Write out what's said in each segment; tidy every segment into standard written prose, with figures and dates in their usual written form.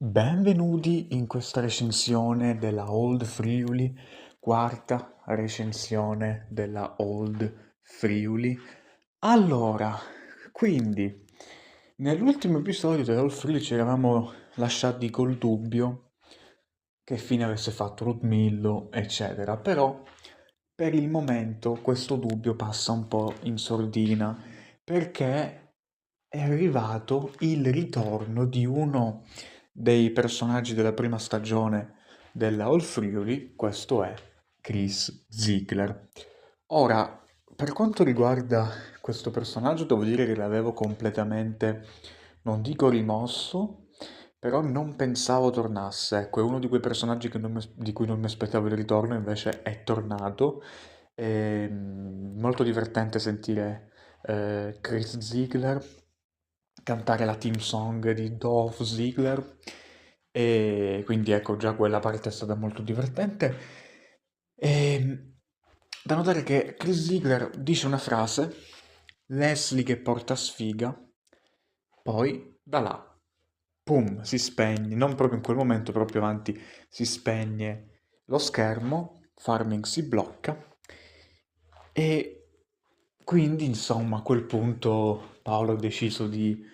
Benvenuti in questa recensione della Old Friuli, quarta recensione della Old Friuli. Allora, quindi, nell'ultimo episodio della Old Friuli ci eravamo lasciati col dubbio che fine avesse fatto Ludmillo, eccetera, però per il momento questo dubbio passa un po' in sordina perché è arrivato il ritorno di uno dei personaggi della prima stagione della All Friuli, questo è Chris Ziegler. Ora, per quanto riguarda questo personaggio, devo dire che l'avevo completamente, non dico rimosso, però non pensavo tornasse. Ecco, è uno di quei personaggi di cui non mi aspettavo il ritorno, invece è tornato. Molto divertente sentire Chris Ziegler cantare la team song di Dolph Ziggler e quindi ecco già quella parte è stata molto divertente. E, da notare che Chris Ziegler dice una frase, Leslie che porta sfiga, poi da là, pum, si spegne, non proprio in quel momento, però più avanti si spegne lo schermo, Farming si blocca e quindi, insomma, a quel punto Paolo ha deciso di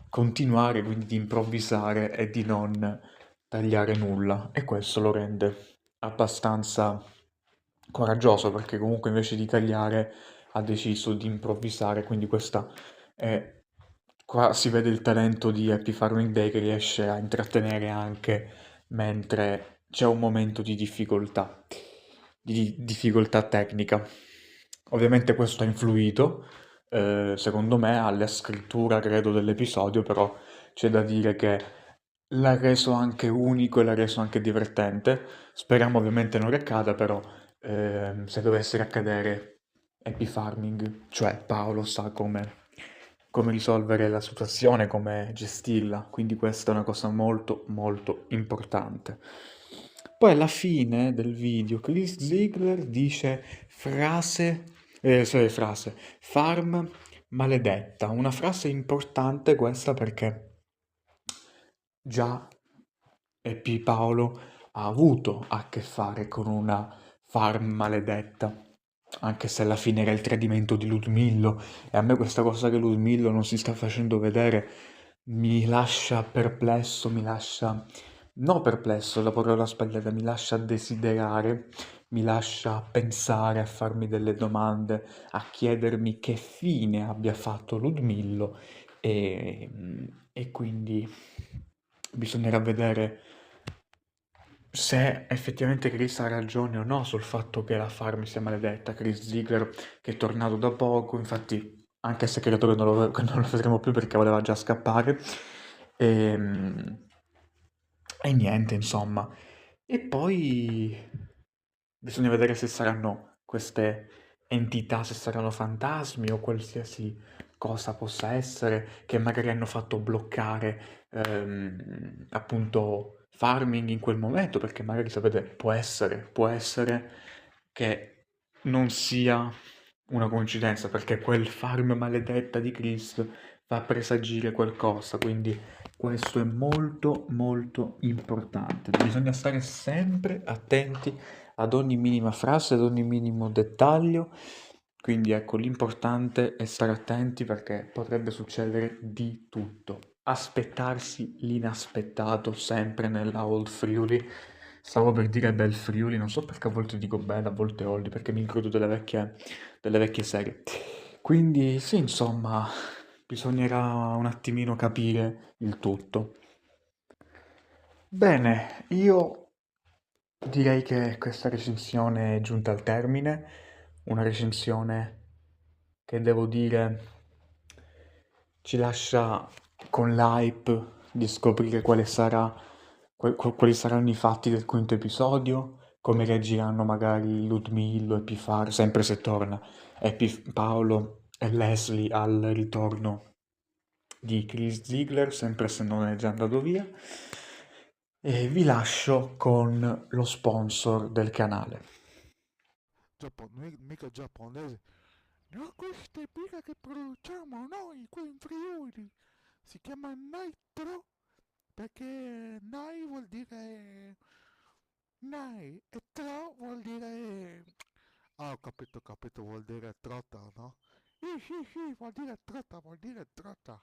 continuare, quindi di improvvisare e di non tagliare nulla. E questo lo rende abbastanza coraggioso, perché comunque invece di tagliare ha deciso di improvvisare, quindi questa è... Qua si vede il talento di Happy Farming Day che riesce a intrattenere anche mentre c'è un momento di difficoltà tecnica. Ovviamente questo ha influito, secondo me, alla scrittura, credo, dell'episodio, però c'è da dire che l'ha reso anche unico e l'ha reso anche divertente. Speriamo ovviamente non riaccada, però se dovesse riaccadere Happy Farming, cioè Paolo sa come risolvere la situazione, come gestirla, quindi questa è una cosa molto molto importante. Poi alla fine del video Chris Ziegler dice farm maledetta, una frase importante questa perché già E.P. Paolo ha avuto a che fare con una farm maledetta, anche se alla fine era il tradimento di Ludmillo, e a me questa cosa che Ludmillo non si sta facendo vedere mi lascia perplesso, mi lascia... No perplesso, la parola sbagliata, mi lascia desiderare, mi lascia pensare, a farmi delle domande, a chiedermi che fine abbia fatto Ludmillo e quindi bisognerà vedere se effettivamente Chris ha ragione o no sul fatto che la farm sia maledetta. Chris Ziegler che è tornato da poco, infatti anche se credo che non lo vedremo più perché voleva già scappare. E, e niente, insomma. E poi bisogna vedere se saranno queste entità, se saranno fantasmi o qualsiasi cosa possa essere, che magari hanno fatto bloccare appunto farming in quel momento, perché magari sapete, può essere che non sia una coincidenza, perché quel farm maledetta di Chris fa presagire qualcosa, quindi questo è molto molto importante. Bisogna stare sempre attenti ad ogni minima frase, ad ogni minimo dettaglio. Quindi ecco, l'importante è stare attenti perché potrebbe succedere di tutto. Aspettarsi l'inaspettato sempre nella Old Friuli. Stavo per dire Bel Friuli, non so perché a volte dico Bella, a volte Old, perché mi ricordo delle vecchie serie. Quindi sì, insomma, bisognerà un attimino capire il tutto. Bene, io direi che questa recensione è giunta al termine, una recensione che devo dire ci lascia con l'hype di scoprire quali saranno i fatti del quinto episodio, come reagiranno magari Ludmillo e Pifar, sempre se torna, e Paolo e Leslie al ritorno di Chris Ziegler, sempre se non è già andato via. E vi lascio con lo sponsor del canale. Mica giapponese. No, questa è birra che produciamo noi qui in Friuli. Si chiama Nitro Perché nai vuol dire... Nai e tro vuol dire... Ah, ho capito, vuol dire trotta, no? Sì, vuol dire trotta, vuol dire trotta.